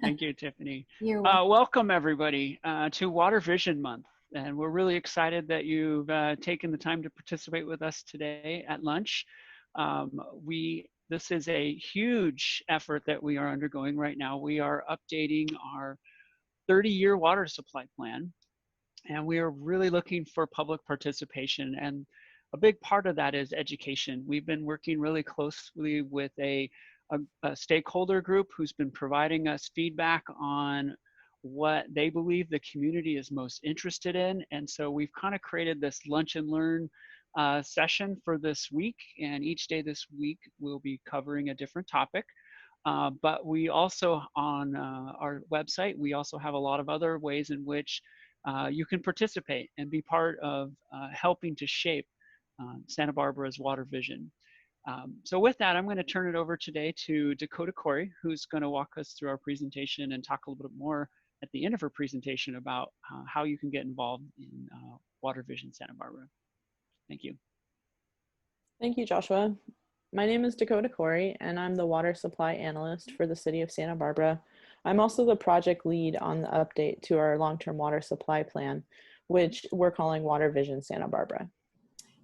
Thank you, Tiffany. You're welcome. Welcome, everybody, to Water Vision Month. And we're really excited that you've taken the time to participate with us today at lunch. This is a huge effort that we are undergoing right now. We are updating our 30-year water supply plan, and we are really looking for public participation. And a big part of that is education. We've been working really closely with a stakeholder group who's been providing us feedback on what they believe the community is most interested in. And so we've kind of created this lunch and learn session for this week. And each day this week, we'll be covering a different topic. But we also, on our website, we also have a lot of other ways in which you can participate and be part of helping to shape Santa Barbara's water vision. So with that, I'm going to turn it over today to Dakota Corey, who's going to walk us through our presentation and talk a little bit more at the end of her presentation about how you can get involved in Water Vision Santa Barbara. Thank you. Thank you, Joshua. My name is Dakota Corey, and I'm the water supply analyst for the city of Santa Barbara. I'm also the project lead on the update to our long-term water supply plan, which we're calling Water Vision Santa Barbara.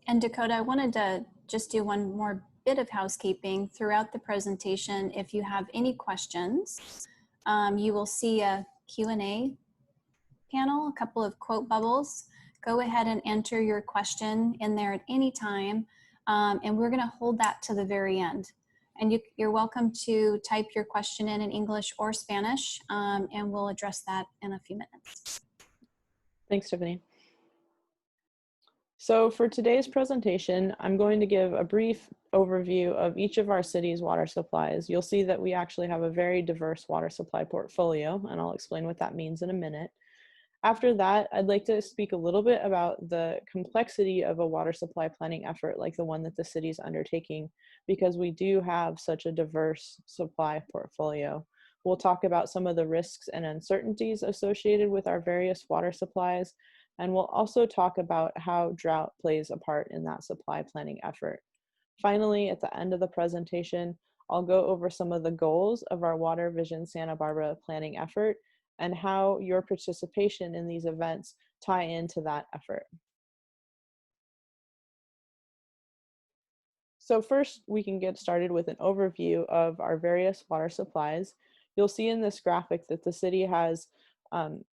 And Dakota, I wanted to just do one more bit of housekeeping throughout the presentation. If you have any questions, you will see a Q&A panel, a couple of quote bubbles. Go ahead and enter your question in there at any time, and we're going to hold that to the very end. And you're welcome to type your question in English or Spanish, and we'll address that in a few minutes. Thanks, Tiffany. So for today's presentation, I'm going to give a brief overview of each of our city's water supplies. You'll see that we actually have a very diverse water supply portfolio, and I'll explain what that means in a minute. After that, I'd like to speak a little bit about the complexity of a water supply planning effort like the one that the city is undertaking, because we do have such a diverse supply portfolio. We'll talk about some of the risks and uncertainties associated with our various water supplies, and we'll also talk about how drought plays a part in that supply planning effort. Finally, at the end of the presentation, I'll go over some of the goals of our Water Vision Santa Barbara planning effort and how your participation in these events tie into that effort. So first, we can get started with an overview of our various water supplies. You'll see in this graphic that the city has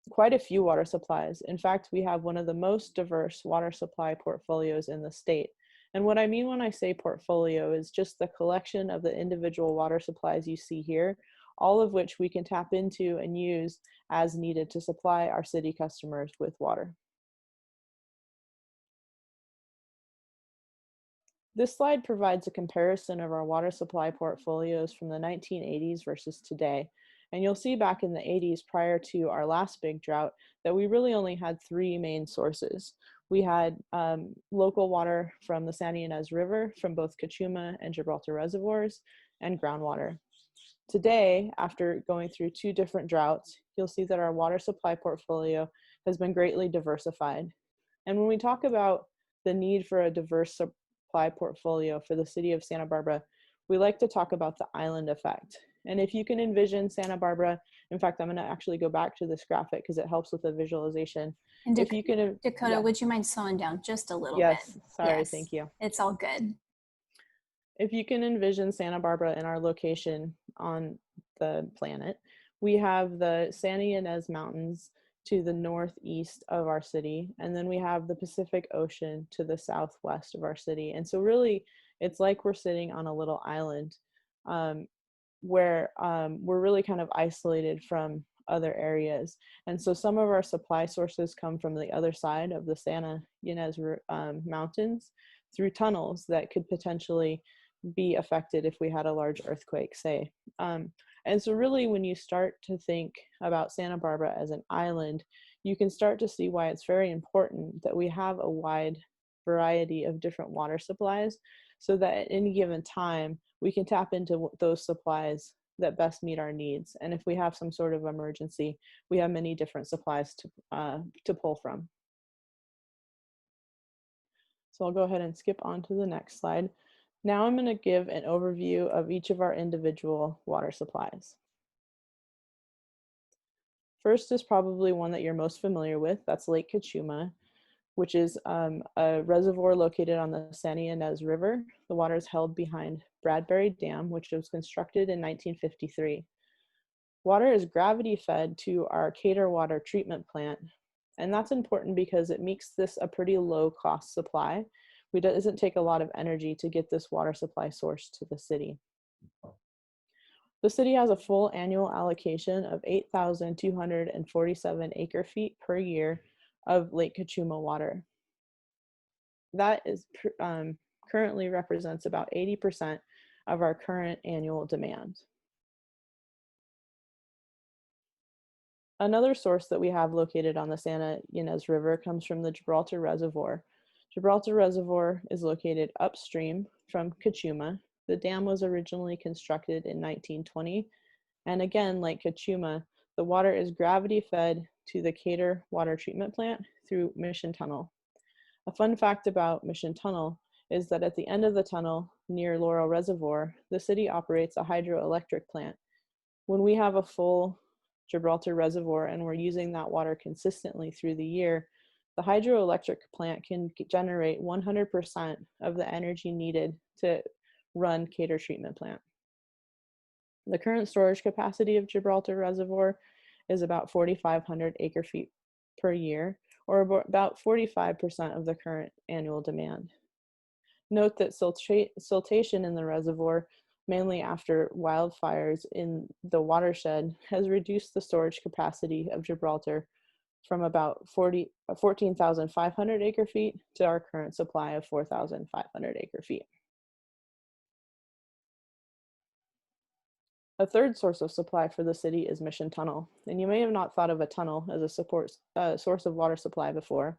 quite a few water supplies. In fact, we have one of the most diverse water supply portfolios in the state. And what I mean when I say portfolio is just the collection of the individual water supplies you see here, all of which we can tap into and use as needed to supply our city customers with water. This slide provides a comparison of our water supply portfolios from the 1980s versus today. And you'll see back in the 80s, prior to our last big drought, that we really only had three main sources. We had local water from the Santa Ynez River, from both Kachuma and Gibraltar reservoirs, and groundwater. Today, after going through two different droughts, you'll see that our water supply portfolio has been greatly diversified. And when we talk about the need for a diverse supply portfolio for the city of Santa Barbara, we like to talk about the island effect. And if you can envision Santa Barbara, in fact, I'm going to actually go back to this graphic because it helps with the visualization. And if you can, Dakota, yeah. Would you mind slowing down just a little bit? Yes, sorry, yes. Thank you. It's all good. If you can envision Santa Barbara in our location on the planet, we have the Santa Ynez Mountains to the northeast of our city, and then we have the Pacific Ocean to the southwest of our city. And so really, it's like we're sitting on a little island where we're really kind of isolated from other areas. And so some of our supply sources come from the other side of the Santa Ynez Mountains through tunnels that could potentially be affected if we had a large earthquake, say. And so really, when you start to think about Santa Barbara as an island, you can start to see why it's very important that we have a wide variety of different water supplies so that at any given time, we can tap into those supplies that best meet our needs. And if we have some sort of emergency, we have many different supplies to pull from. So I'll go ahead and skip on to the next slide. Now I'm going to give an overview of each of our individual water supplies. First is probably one that you're most familiar with. That's Lake Kachuma, which is a reservoir located on the San Ynez River. The water is held behind Bradbury Dam, which was constructed in 1953. Water is gravity fed to our Cater water treatment plant, and that's important because it makes this a pretty low cost supply. It doesn't take a lot of energy to get this water supply source to the city. The city has a full annual allocation of 8,247 acre feet per year of Lake Kachuma water. That is currently represents about 80% of our current annual demand. Another source that we have located on the Santa Ynez River comes from the Gibraltar Reservoir. Gibraltar Reservoir is located upstream from Kachuma. The dam was originally constructed in 1920, and again, like Kachuma, the water is gravity fed to the Cater water treatment plant through Mission Tunnel. A fun fact about Mission Tunnel is that at the end of the tunnel near Laurel Reservoir, the city operates a hydroelectric plant. When we have a full Gibraltar Reservoir and we're using that water consistently through the year, the hydroelectric plant can generate 100% of the energy needed to run Cater treatment plant. The current storage capacity of Gibraltar Reservoir is about 4,500 acre feet per year, or about 45% of the current annual demand. Note that siltation in the reservoir, mainly after wildfires in the watershed, has reduced the storage capacity of Gibraltar from about 14,500 acre feet to our current supply of 4,500 acre feet. A third source of supply for the city is Mission Tunnel, and you may have not thought of a tunnel as a source of water supply before,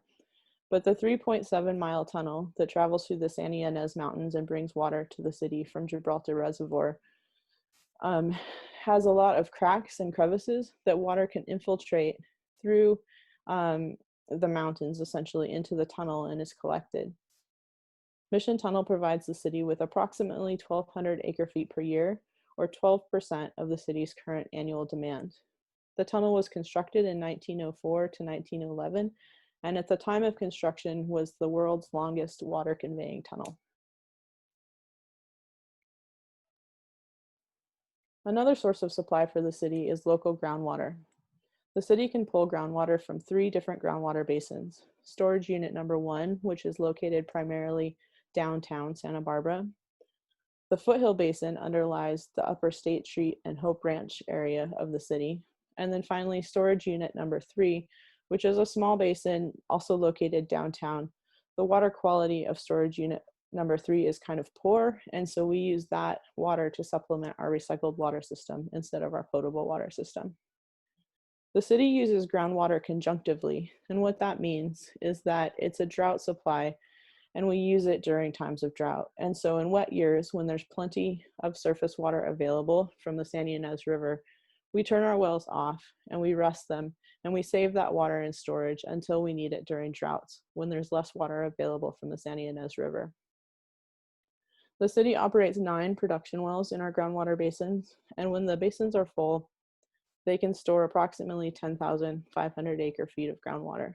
but the 3.7-mile tunnel that travels through the San Ynez Mountains and brings water to the city from Gibraltar Reservoir has a lot of cracks and crevices that water can infiltrate through the mountains, essentially into the tunnel, and is collected. Mission Tunnel provides the city with approximately 1,200 acre feet per year, or 12% of the city's current annual demand. The tunnel was constructed in 1904 to 1911, and at the time of construction was the world's longest water conveying tunnel. Another source of supply for the city is local groundwater. The city can pull groundwater from 3 different groundwater basins. Storage Unit Number 1, which is located primarily downtown Santa Barbara. The Foothill Basin underlies the Upper State Street and Hope Ranch area of the city. And then finally, Storage Unit Number 3, which is a small basin also located downtown. The water quality of Storage Unit Number 3 is kind of poor, and so we use that water to supplement our recycled water system instead of our potable water system. The city uses groundwater conjunctively, and what that means is that it's a drought supply and we use it during times of drought. And so in wet years, when there's plenty of surface water available from the San Ynez River, we turn our wells off and we rest them, and we save that water in storage until we need it during droughts, when there's less water available from the San Ynez River. The city operates 9 production wells in our groundwater basins, and when the basins are full, they can store approximately 10,500 acre feet of groundwater.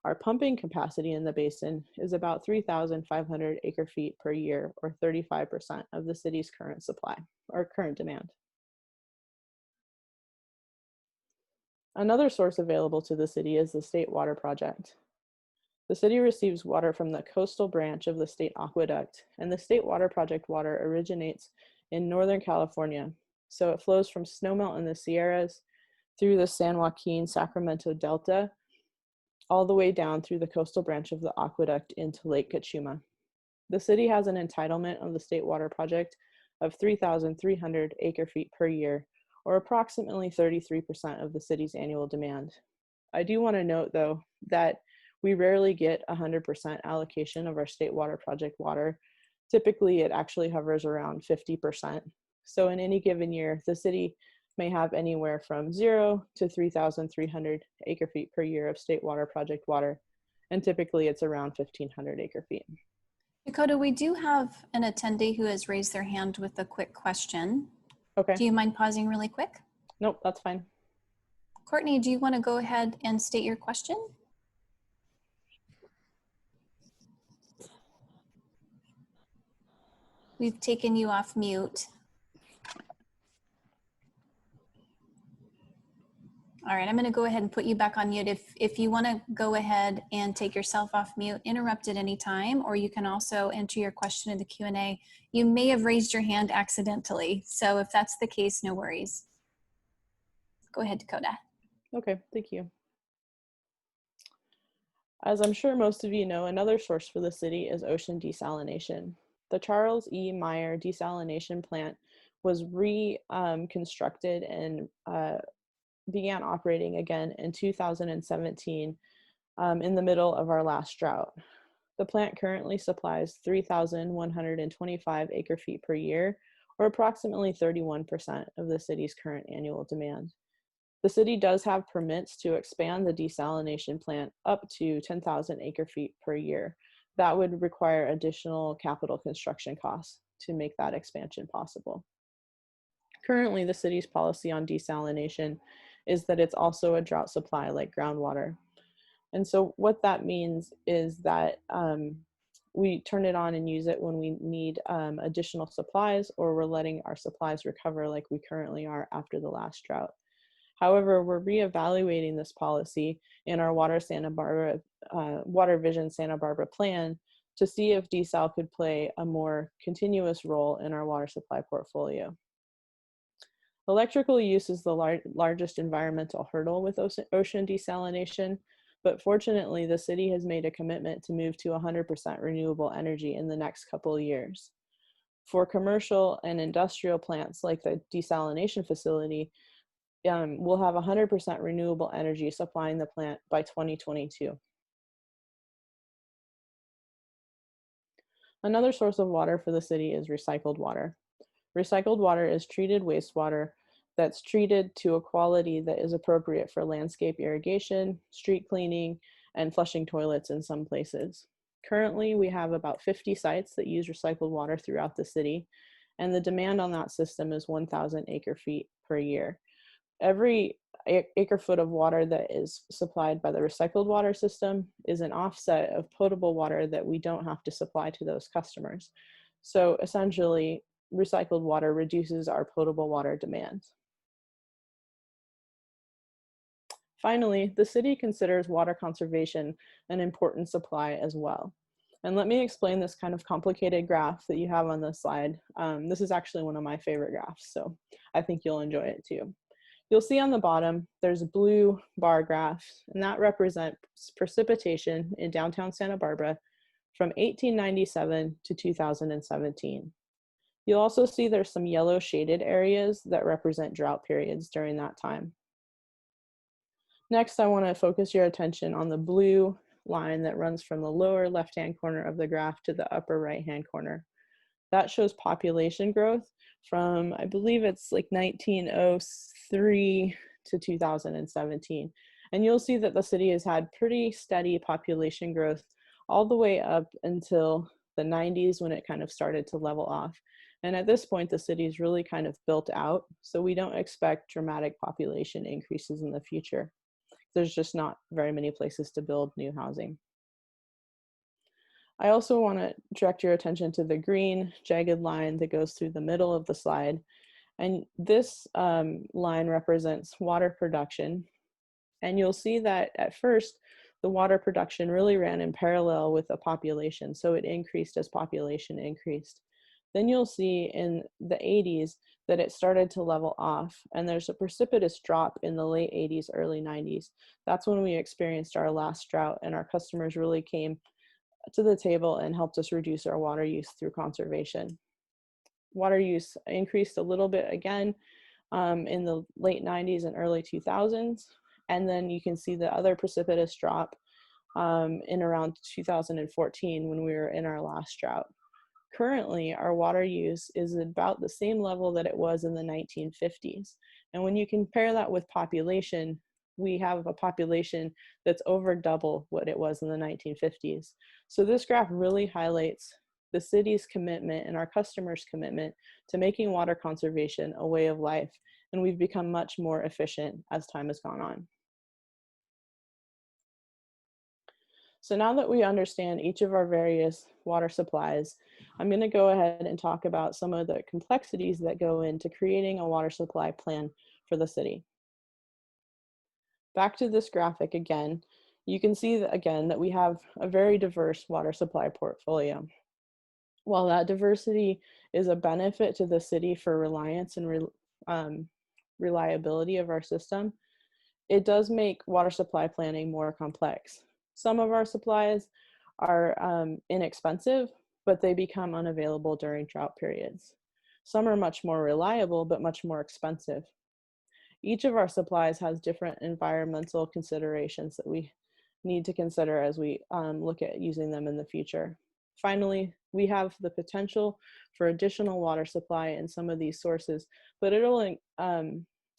Our pumping capacity in the basin is about 3,500 acre feet per year, or 35% of the city's current supply, or current demand. Another source available to the city is the State Water Project. The city receives water from the coastal branch of the State Aqueduct, and the State Water Project water originates in Northern California. So it flows from snowmelt in the Sierras through the San Joaquin Sacramento Delta, all the way down through the coastal branch of the aqueduct into Lake Kachuma. The city has an entitlement of the State Water Project of 3,300 acre feet per year, or approximately 33% of the city's annual demand. I do want to note, though, that we rarely get 100% allocation of our State Water Project water. Typically, it actually hovers around 50%. So in any given year, the city may have anywhere from 0 to 3,300 acre feet per year of State Water Project water, and typically it's around 1,500 acre feet. Dakota, we do have an attendee who has raised their hand with a quick question. Okay. Do you mind pausing really quick? Nope, that's fine. Courtney, do you want to go ahead and state your question? We've taken you off mute. All right, I'm going to go ahead and put you back on mute. If you want to go ahead and take yourself off mute, interrupt at any time, or you can also enter your question in the Q&A. You may have raised your hand accidentally, so if that's the case, no worries. Go ahead, Dakota. Okay, thank you. As I'm sure most of you know, another source for the city is ocean desalination. The Charles E. Meyer desalination plant was reconstructed and began operating again in 2017 in the middle of our last drought. The plant currently supplies 3,125 acre-feet per year, or approximately 31% of the city's current annual demand. The city does have permits to expand the desalination plant up to 10,000 acre-feet per year. That would require additional capital construction costs to make that expansion possible. Currently, the city's policy on desalination is that it's also a drought supply like groundwater. And so what that means is that we turn it on and use it when we need additional supplies, or we're letting our supplies recover like we currently are after the last drought. However, we're reevaluating this policy in our Water Vision Santa Barbara plan to see if desal could play a more continuous role in our water supply portfolio. Electrical use is the largest environmental hurdle with ocean desalination, but fortunately the city has made a commitment to move to 100% renewable energy in the next couple of years. For commercial and industrial plants like the desalination facility, we'll have 100% renewable energy supplying the plant by 2022. Another source of water for the city is recycled water. Recycled water is treated wastewater that's treated to a quality that is appropriate for landscape irrigation, street cleaning, and flushing toilets in some places. Currently, we have about 50 sites that use recycled water throughout the city, and the demand on that system is 1,000 acre-feet per year. Every acre-foot of water that is supplied by the recycled water system is an offset of potable water that we don't have to supply to those customers. So essentially, recycled water reduces our potable water demand. Finally, the city considers water conservation an important supply as well. And let me explain this kind of complicated graph that you have on this slide. This is actually one of my favorite graphs, so I think you'll enjoy it too. You'll see on the bottom, there's a blue bar graph, and that represents precipitation in downtown Santa Barbara from 1897 to 2017. You'll also see there's some yellow shaded areas that represent drought periods during that time. Next, I want to focus your attention on the blue line that runs from the lower left-hand corner of the graph to the upper right-hand corner. That shows population growth from, I believe it's like 1903 to 2017. And you'll see that the city has had pretty steady population growth all the way up until the 90s when it kind of started to level off. And at this point, the city's really kind of built out, so we don't expect dramatic population increases in the future. There's just not very many places to build new housing. I also want to direct your attention to the green jagged line that goes through the middle of the slide. And this line represents water production. And you'll see that at first, the water production really ran in parallel with the population. So it increased as population increased. Then you'll see in the 80s that it started to level off, and there's a precipitous drop in the late 80s, early 90s. That's when we experienced our last drought, and our customers really came to the table and helped us reduce our water use through conservation. Water use increased a little bit again in the late 90s and early 2000s, and then you can see the other precipitous drop in around 2014 when we were in our last drought. Currently, our water use is about the same level that it was in the 1950s. And when you compare that with population, we have a population that's over double what it was in the 1950s. So this graph really highlights the city's commitment and our customers' commitment to making water conservation a way of life, and we've become much more efficient as time has gone on. So now that we understand each of our various water supplies, I'm going to go ahead and talk about some of the complexities that go into creating a water supply plan for the city. Back to this graphic again, you can see that, again, that we have a very diverse water supply portfolio. While that diversity is a benefit to the city for reliance and reliability of our system, it does make water supply planning more complex. Some of our supplies are inexpensive, but they become unavailable during drought periods. Some are much more reliable, but much more expensive. Each of our supplies has different environmental considerations that we need to consider as we look at using them in the future. Finally, we have the potential for additional water supply in some of these sources, but it'll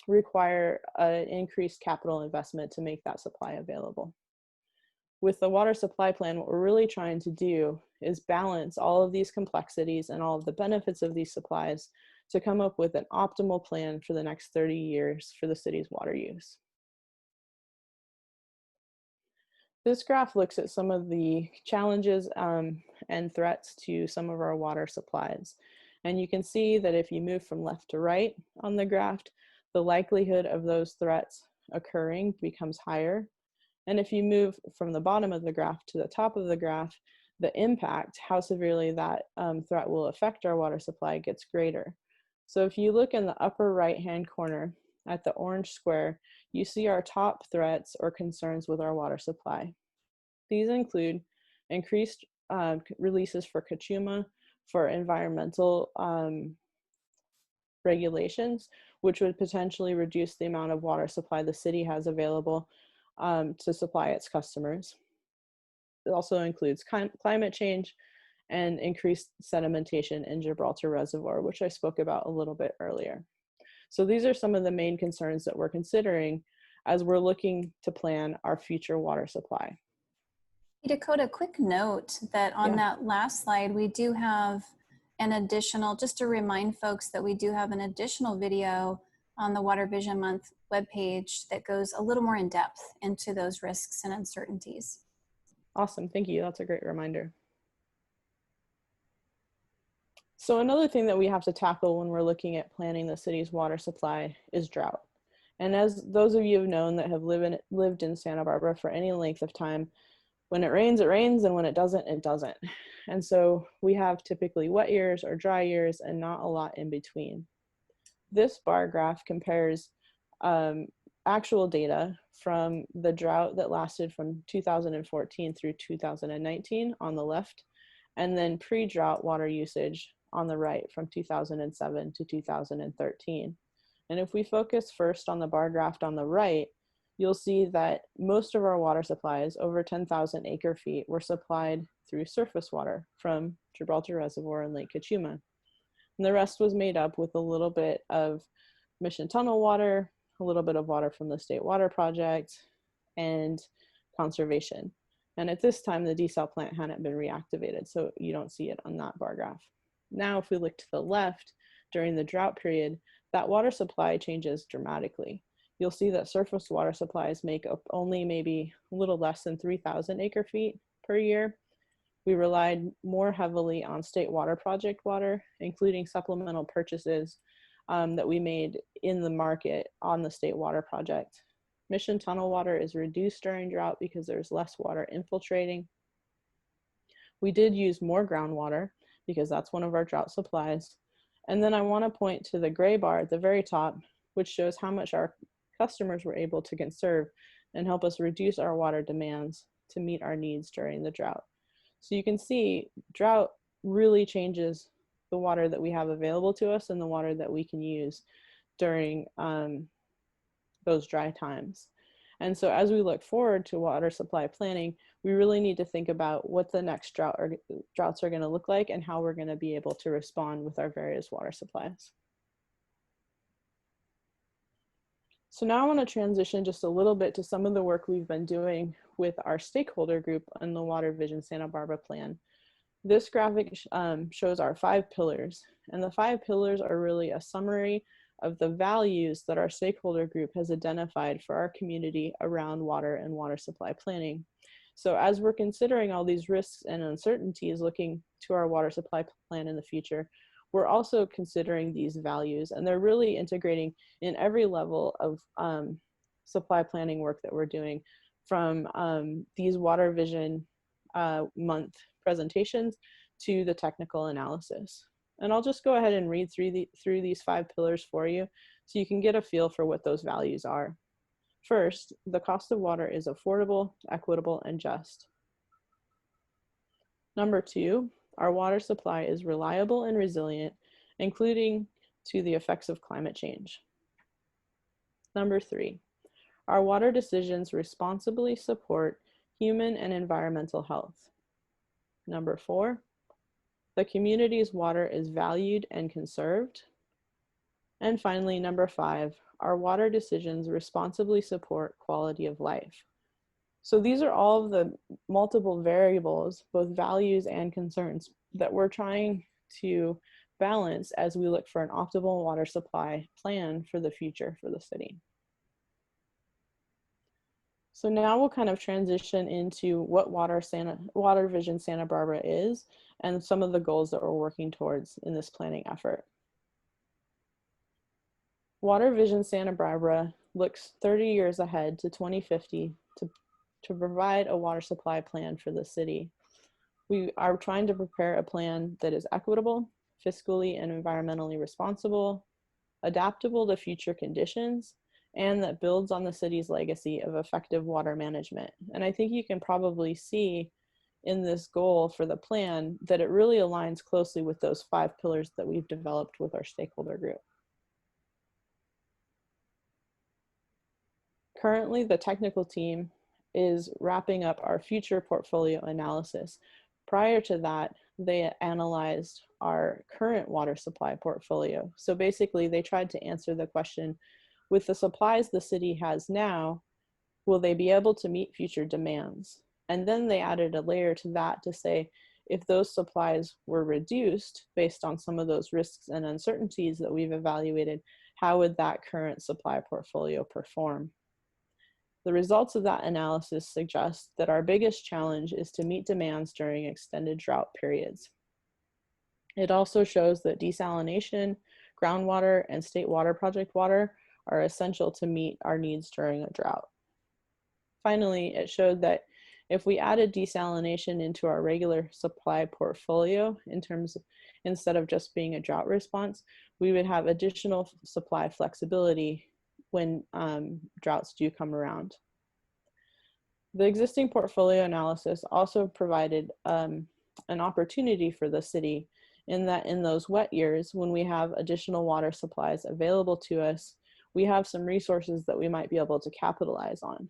require an increased capital investment to make that supply available. With the water supply plan, what we're really trying to do is balance all of these complexities and all of the benefits of these supplies to come up with an optimal plan for the next 30 years for the city's water use. This graph looks at some of the challenges and threats to some of our water supplies. And you can see that if you move from left to right on the graph, the likelihood of those threats occurring becomes higher. And if you move from the bottom of the graph to the top of the graph, the impact, how severely that threat will affect our water supply, gets greater. So if you look in the upper right-hand corner at the orange square, you see our top threats or concerns with our water supply. These include increased releases for Kachuma for environmental regulations, which would potentially reduce the amount of water supply the city has available to supply its customers. It also includes climate change and increased sedimentation in Gibraltar Reservoir, which I spoke about a little bit earlier. So these are some of the main concerns that we're considering as we're looking to plan our future water supply. Dakota, quick note that on that last slide, we do have an additional, just to remind folks that we do have an additional video on the Water Vision Month webpage that goes a little more in depth into those risks and uncertainties. Awesome, thank you. That's a great reminder. So another thing that we have to tackle when we're looking at planning the city's water supply is drought. And as those of you have known that have lived in Santa Barbara for any length of time, when it rains, and when it doesn't, it doesn't. And so we have typically wet years or dry years and not a lot in between. This bar graph compares actual data from the drought that lasted from 2014 through 2019 on the left, and then pre-drought water usage on the right from 2007 to 2013. And if we focus first on the bar graph on the right, you'll see that most of our water supplies, over 10,000 acre feet, were supplied through surface water from Gibraltar Reservoir and Lake Kachuma. And the rest was made up with a little bit of Mission Tunnel water, a little bit of water from the State Water Project, and conservation. And at this time, the desal plant hadn't been reactivated, so you don't see it on that bar graph. Now, if we look to the left, during the drought period, that water supply changes dramatically. You'll see that surface water supplies make up only maybe a little less than 3,000 acre feet per year. We relied more heavily on State Water Project water, including supplemental purchases that we made in the market on the State Water Project. Mission Tunnel water is reduced during drought because there's less water infiltrating. We did use more groundwater because that's one of our drought supplies. And then I want to point to the gray bar at the very top, which shows how much our customers were able to conserve and help us reduce our water demands to meet our needs during the drought. So you can see drought really changes the water that we have available to us and the water that we can use during those dry times. And so as we look forward to water supply planning, we really need to think about what the next droughts are going to look like and how we're going to be able to respond with our various water supplies. So now I want to transition just a little bit to some of the work we've been doing with our stakeholder group on the Water Vision Santa Barbara plan. This graphic shows our 5 pillars, and the 5 pillars are really a summary of the values that our stakeholder group has identified for our community around water and water supply planning. So as we're considering all these risks and uncertainties looking to our water supply plan in the future, we're also considering these values, and they're really integrating in every level of supply planning work that we're doing, from these Water Vision month presentations to the technical analysis. And I'll just go ahead and read through these 5 pillars for you so you can get a feel for what those values are. First, the cost of water is affordable, equitable, and just. Number 2, our water supply is reliable and resilient, including to the effects of climate change. Number 3, our water decisions responsibly support human and environmental health. Number 4, the community's water is valued and conserved. And finally, number 5, our water decisions responsibly support quality of life. So these are all of the multiple variables, both values and concerns, that we're trying to balance as we look for an optimal water supply plan for the future for the city. So now we'll kind of transition into what Water Vision Santa Barbara is and some of the goals that we're working towards in this planning effort. Water Vision Santa Barbara looks 30 years ahead to 2050 to provide a water supply plan for the city. We are trying to prepare a plan that is equitable, fiscally and environmentally responsible, adaptable to future conditions, and that builds on the city's legacy of effective water management. And I think you can probably see in this goal for the plan that it really aligns closely with those 5 pillars that we've developed with our stakeholder group. Currently, the technical team is wrapping up our future portfolio analysis. Prior to that, they analyzed our current water supply portfolio. So basically, they tried to answer the question, with the supplies the city has now, will they be able to meet future demands? And then they added a layer to that to say, if those supplies were reduced based on some of those risks and uncertainties that we've evaluated, how would that current supply portfolio perform? The results of that analysis suggest that our biggest challenge is to meet demands during extended drought periods. It also shows that desalination, groundwater, and state water project water are essential to meet our needs during a drought. Finally, it showed that if we added desalination into our regular supply portfolio instead of just being a drought response, we would have additional supply flexibility when droughts do come around. The existing portfolio analysis also provided an opportunity for the city in that in those wet years, when we have additional water supplies available to us, we have some resources that we might be able to capitalize on.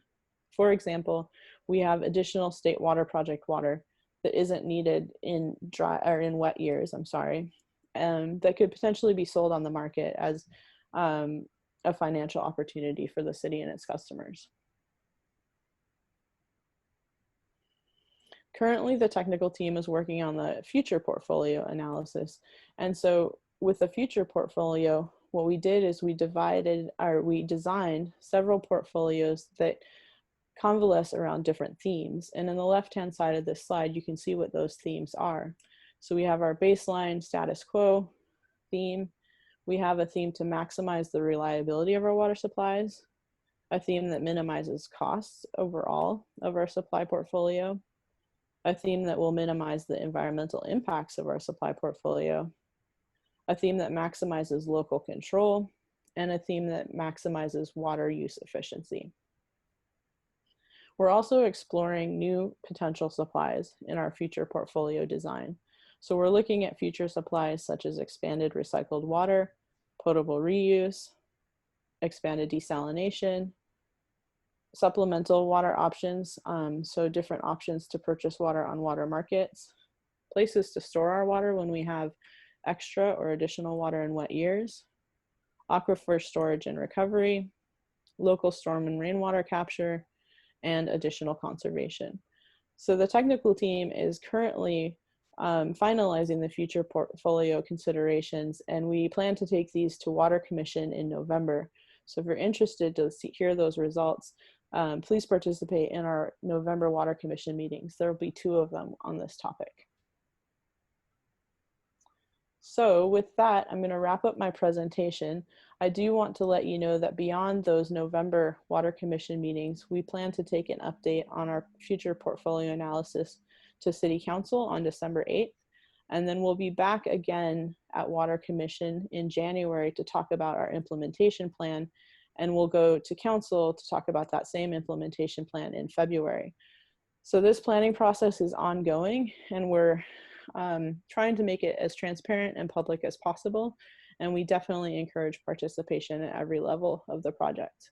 For example, we have additional state water project water that isn't needed in wet years, that could potentially be sold on the market as a financial opportunity for the city and its customers. Currently, the technical team is working on the future portfolio analysis. And so with the future portfolio, what we did is we designed several portfolios that convalesce around different themes. And in the left-hand side of this slide, you can see what those themes are. So we have our baseline status quo theme. We have a theme to maximize the reliability of our water supplies, a theme that minimizes costs overall of our supply portfolio, a theme that will minimize the environmental impacts of our supply portfolio, a theme that maximizes local control, and a theme that maximizes water use efficiency. We're also exploring new potential supplies in our future portfolio design. So we're looking at future supplies such as expanded recycled water, potable reuse, expanded desalination, supplemental water options, so different options to purchase water on water markets, places to store our water when we have extra or additional water in wet years, aquifer storage and recovery, local storm and rainwater capture, and additional conservation. So the technical team is currently finalizing the future portfolio considerations, and we plan to take these to Water Commission in November. So if you're interested to hear those results, please participate in our November Water Commission meetings. There will be 2 of them on this topic. So with that, I'm going to wrap up my presentation. I do want to let you know that beyond those November Water Commission meetings, we plan to take an update on our future portfolio analysis to City Council on December 8th. And then we'll be back again at Water Commission in January to talk about our implementation plan. And we'll go to Council to talk about that same implementation plan in February. So this planning process is ongoing, and we're trying to make it as transparent and public as possible. And we definitely encourage participation at every level of the project.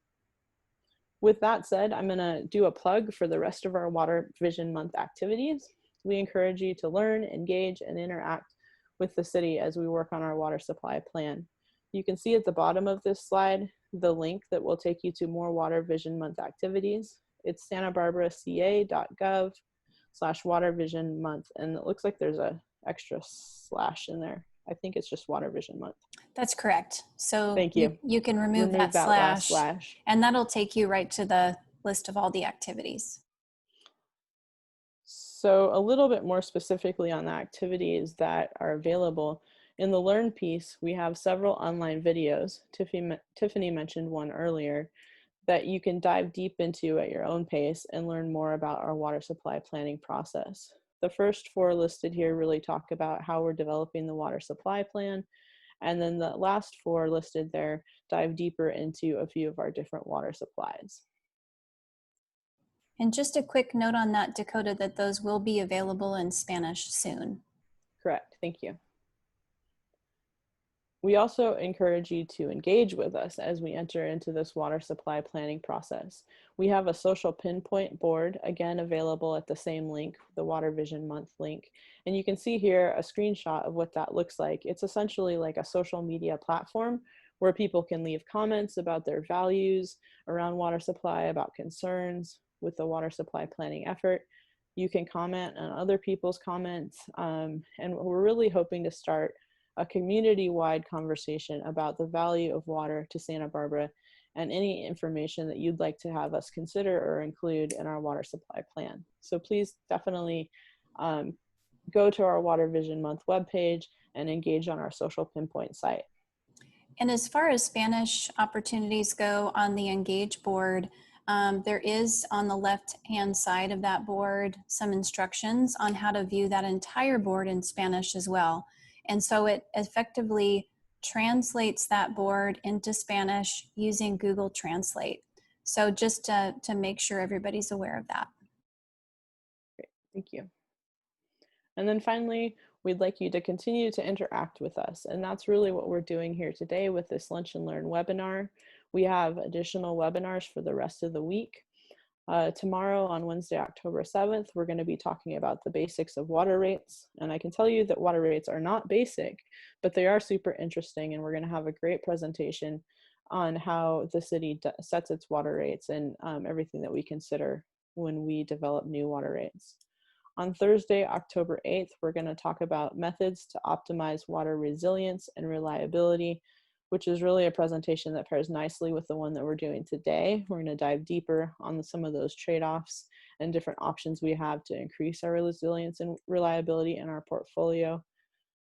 With that said, I'm gonna do a plug for the rest of our Water Vision Month activities. We encourage you to learn, engage, and interact with the city as we work on our water supply plan. You can see at the bottom of this slide the link that will take you to more Water Vision Month activities. It's santabarbaraca.gov/Water Vision Month, and it looks like there's a extra slash in there. I think it's just Water Vision Month. That's correct. So Thank you. You can remove that last slash, and that'll take you right to the list of all the activities. So a little bit more specifically on the activities that are available. In the Learn piece, we have several online videos. Tiffany mentioned one earlier that you can dive deep into at your own pace and learn more about our water supply planning process. The first 4 listed here really talk about how we're developing the water supply plan. And then the last 4 listed there dive deeper into a few of our different water supplies. And just a quick note on that, Dakota, that those will be available in Spanish soon. Correct, thank you. We also encourage you to engage with us as we enter into this water supply planning process. We have a social pinpoint board, again available at the same link, the Water Vision Month link. And you can see here a screenshot of what that looks like. It's essentially like a social media platform where people can leave comments about their values around water supply, about concerns with the water supply planning effort. You can comment on other people's comments, and we're really hoping to start a community-wide conversation about the value of water to Santa Barbara and any information that you'd like to have us consider or include in our water supply plan. So please definitely go to our Water Vision Month webpage and engage on our social pinpoint site. And as far as Spanish opportunities go on the Engage board, there is on the left-hand side of that board some instructions on how to view that entire board in Spanish as well. And so it effectively translates that board into Spanish using Google Translate. So just to make sure everybody's aware of that. Great, thank you. And then finally, we'd like you to continue to interact with us. And that's really what we're doing here today with this Lunch and Learn webinar. We have additional webinars for the rest of the week. Tomorrow on Wednesday, October 7th, we're going to be talking about the basics of water rates. And I can tell you that water rates are not basic, but they are super interesting. And we're going to have a great presentation on how the city sets its water rates and everything that we consider when we develop new water rates. On Thursday, October 8th, we're going to talk about methods to optimize water resilience and reliability, which is really a presentation that pairs nicely with the one that we're doing today. We're going to dive deeper on some of those trade-offs and different options we have to increase our resilience and reliability in our portfolio.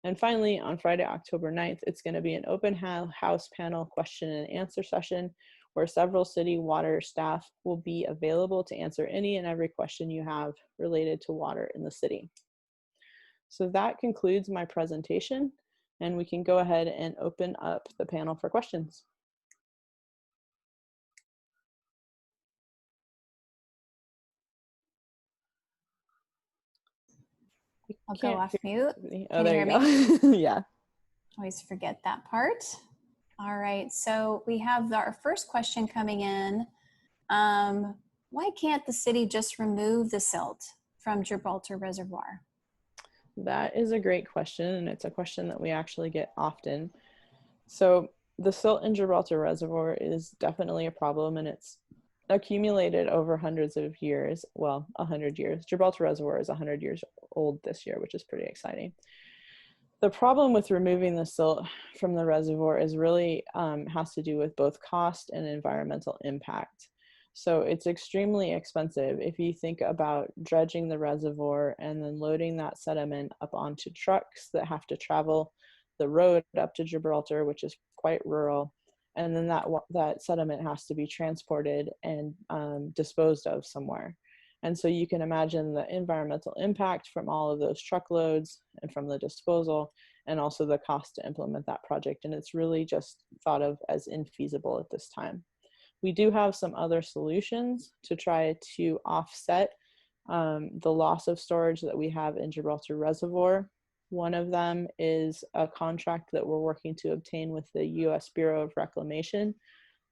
And finally, on Friday, October 9th, it's going to be an open house panel question and answer session where several city water staff will be available to answer any and every question you have related to water in the city. So that concludes my presentation. And we can go ahead and open up the panel for questions. I'll go off mute. Oh, there you go. Yeah. Always forget that part. All right, so we have our first question coming in. Why can't the city just remove the silt from Gibraltar Reservoir? That is a great question, and it's a question that we actually get often. So the silt in Gibraltar Reservoir is definitely a problem, and it's accumulated over hundreds of years, well, 100 years. Gibraltar Reservoir is 100 years old this year, which is pretty exciting. The problem with removing the silt from the reservoir is really has to do with both cost and environmental impact. So it's extremely expensive if you think about dredging the reservoir and then loading that sediment up onto trucks that have to travel the road up to Gibraltar, which is quite rural. And then that sediment has to be transported and disposed of somewhere. And so you can imagine the environmental impact from all of those truckloads and from the disposal, and also the cost to implement that project. And it's really just thought of as infeasible at this time. We do have some other solutions to try to offset the loss of storage that we have in Gibraltar Reservoir. One of them is a contract that we're working to obtain with the U.S. Bureau of Reclamation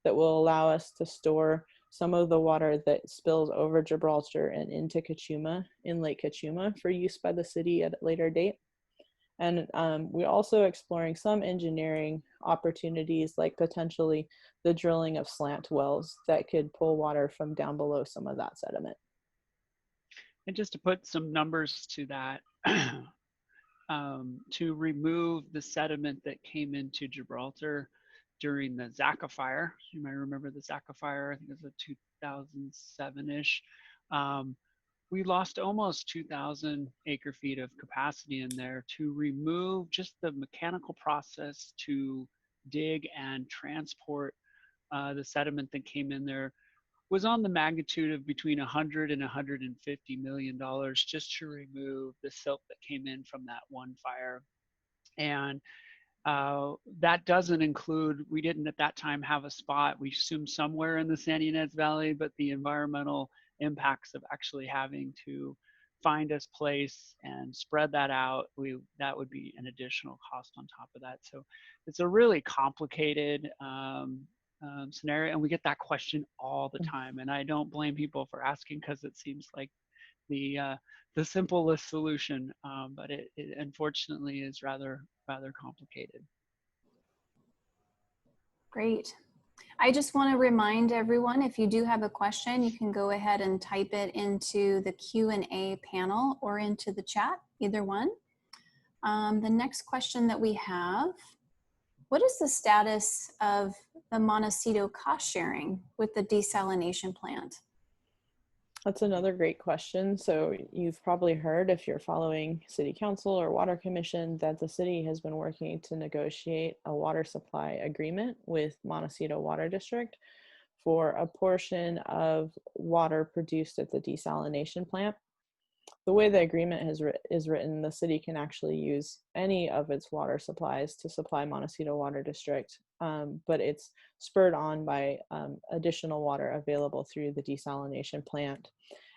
that will allow us to store some of the water that spills over Gibraltar and into Kachuma, in Lake Kachuma, for use by the city at a later date. And we're also exploring some engineering opportunities, like potentially the drilling of slant wells that could pull water from down below some of that sediment. And just to put some numbers to that, to remove the sediment that came into Gibraltar during the Zaka fire. You might remember the Zaka fire, I think it was a 2007-ish. We lost almost 2,000 acre feet of capacity in there to remove just the mechanical process to dig and transport the sediment that came in there was on the magnitude of between 100 and 150 million dollars just to remove the silt that came in from that one fire. And that doesn't include, we didn't at that time have a spot. We assumed somewhere in the San Ynez Valley, but the environmental impacts of actually having to find us place and spread that out, that would be an additional cost on top of that. So it's a really complicated scenario, and we get that question all the time. And I don't blame people for asking, because it seems like the simplest solution, but it unfortunately is rather complicated. Great. I just want to remind everyone, if you do have a question, you can go ahead and type it into the Q&A panel or into the chat, either one. The next question that we have, what is the status of the Montecito cost sharing with the desalination plant? That's another great question. So you've probably heard, if you're following City Council or Water Commission, that the city has been working to negotiate a water supply agreement with Montecito Water District for a portion of water produced at the desalination plant. The way the agreement is written, the city can actually use any of its water supplies to supply Montecito Water District, but it's spurred on by additional water available through the desalination plant.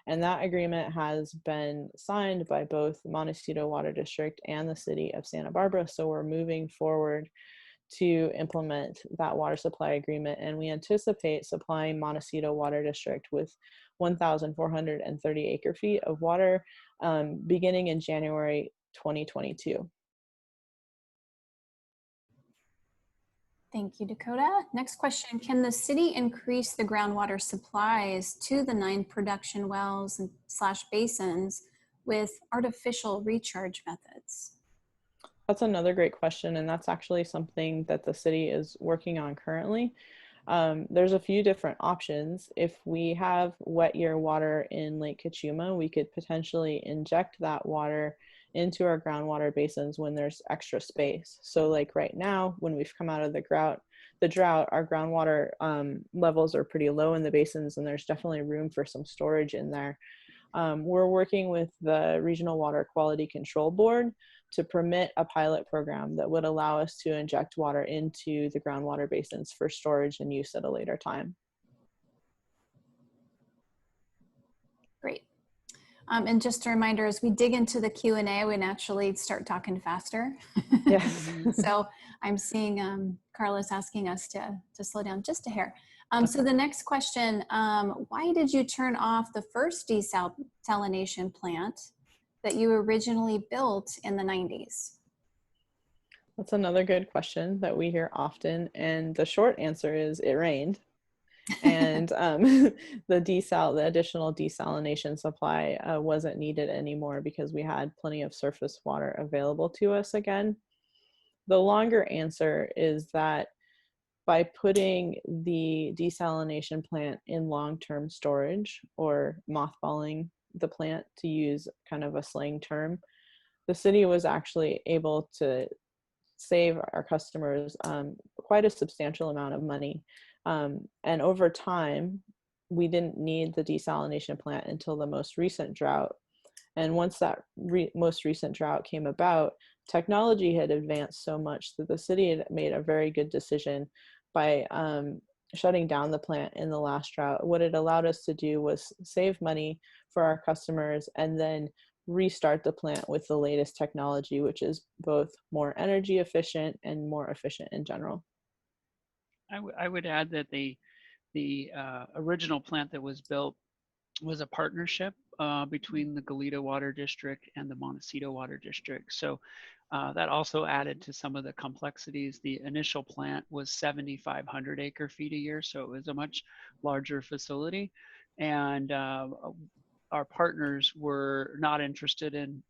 And that agreement has been signed by both Montecito Water District and the city of Santa Barbara. So we're moving forward to implement that water supply agreement, and we anticipate supplying Montecito Water District with 1,430 acre feet of water beginning in January 2022. Thank you, Dakota. Next question, can the city increase the groundwater supplies to the 9 production wells and / basins with artificial recharge methods? That's another great question, and that's actually something that the city is working on currently. There's a few different options. If we have wet year water in Lake Kachuma, we could potentially inject that water into our groundwater basins when there's extra space. So like right now, when we've come out of the drought, our groundwater levels are pretty low in the basins, and there's definitely room for some storage in there. We're working with the Regional Water Quality Control Board to permit a pilot program that would allow us to inject water into the groundwater basins for storage and use at a later time. Great. And just a reminder, as we dig into the Q&A, we naturally start talking faster. Yes. So I'm seeing Carlos asking us to slow down just a hair. So the next question, why did you turn off the first desalination plant that you originally built in the 90s? That's another good question that we hear often. And the short answer is it rained. And the additional desalination supply wasn't needed anymore because we had plenty of surface water available to us again. The longer answer is that by putting the desalination plant in long-term storage, or mothballing the plant, to use kind of a slang term, the city was actually able to save our customers quite a substantial amount of money. And over time, we didn't need the desalination plant until the most recent drought. And once that most recent drought came about, technology had advanced so much that the city had made a very good decision by shutting down the plant in the last drought. What it allowed us to do was save money for our customers and then restart the plant with the latest technology, which is both more energy efficient and more efficient in general. I would add that the original plant that was built was a partnership between the Goleta Water District and the Montecito Water District. So that also added to some of the complexities. The initial plant was 7,500 acre feet a year, so it was a much larger facility. And our partners were not interested in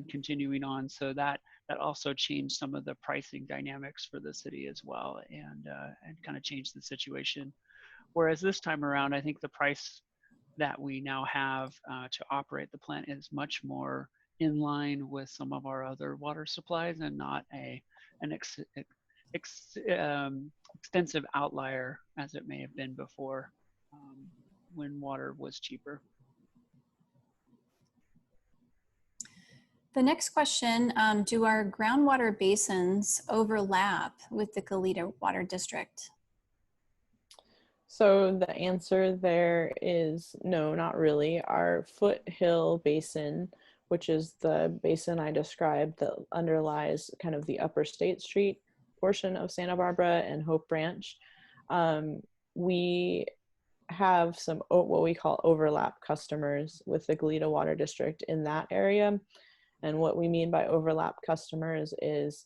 continuing on. So that also changed some of the pricing dynamics for the city as well, and kind of changed the situation. Whereas this time around, I think the price that we now have to operate the plant is much more in line with some of our other water supplies, and not an extensive outlier as it may have been before, when water was cheaper. The next question, do our groundwater basins overlap with the Goleta Water District? So the answer there is no, not really. Our foothill basin, which is the basin I described that underlies kind of the upper State Street portion of Santa Barbara and Hope Branch, we have some what we call overlap customers with the Goleta Water District in that area. And what we mean by overlap customers is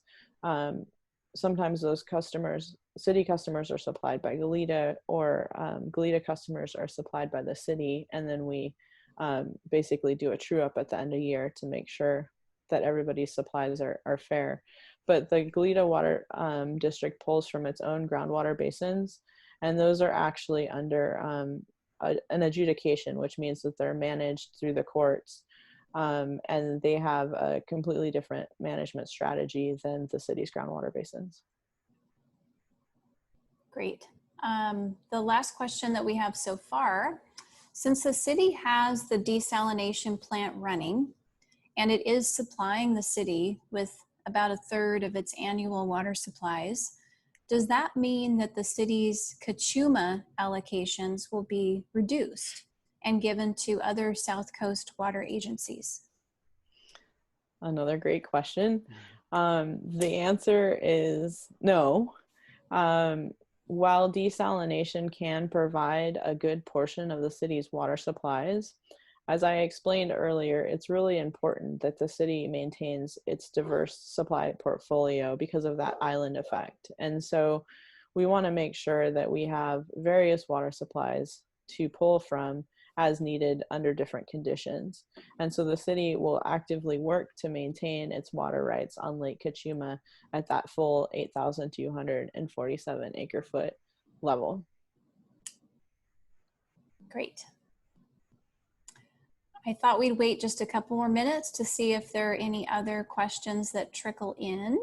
sometimes those customers, city customers, are supplied by Goleta, or Goleta customers are supplied by the city. And then we basically do a true up at the end of the year to make sure that everybody's supplies are fair. But the Goleta Water District pulls from its own groundwater basins, and those are actually under an adjudication, which means that they're managed through the courts. And they have a completely different management strategy than the city's groundwater basins. Great. The last question that we have so far, since the city has the desalination plant running, and it is supplying the city with about a third of its annual water supplies, does that mean that the city's Kachuma allocations will be reduced and given to other South Coast water agencies? Another great question. The answer is no. While desalination can provide a good portion of the city's water supplies, as I explained earlier, it's really important that the city maintains its diverse supply portfolio because of that island effect. And so we want to make sure that we have various water supplies to pull from as needed under different conditions. And so the city will actively work to maintain its water rights on Lake Kachuma at that full 8,247 acre foot level. Great. I thought we'd wait just a couple more minutes to see if there are any other questions that trickle in.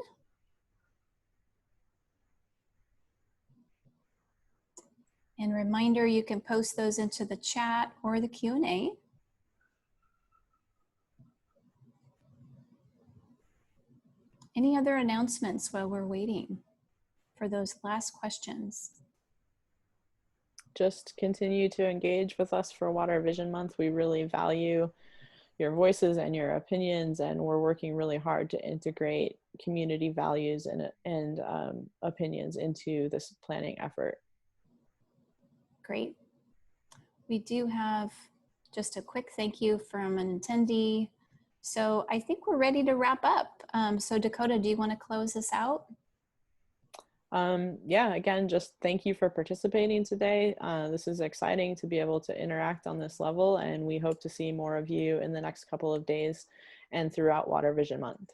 And reminder, you can post those into the chat or the Q&A. Any other announcements while we're waiting for those last questions? Just continue to engage with us for Water Vision Month. We really value your voices and your opinions, and we're working really hard to integrate community values and opinions into this planning effort. Great. We do have just a quick thank you from an attendee. So I think we're ready to wrap up. So Dakota, do you want to close us out? Yeah, again, just thank you for participating today. This is exciting to be able to interact on this level, and we hope to see more of you in the next couple of days and throughout Water Vision Month.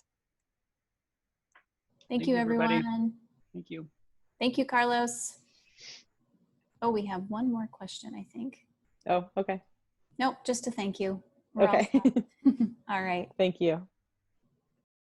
Thank you, everybody. everyone. Thank you. Thank you, Carlos. Oh, we have one more question, I think. Oh, okay. Nope, just a thank you. We're Okay. all set. All right. Thank you.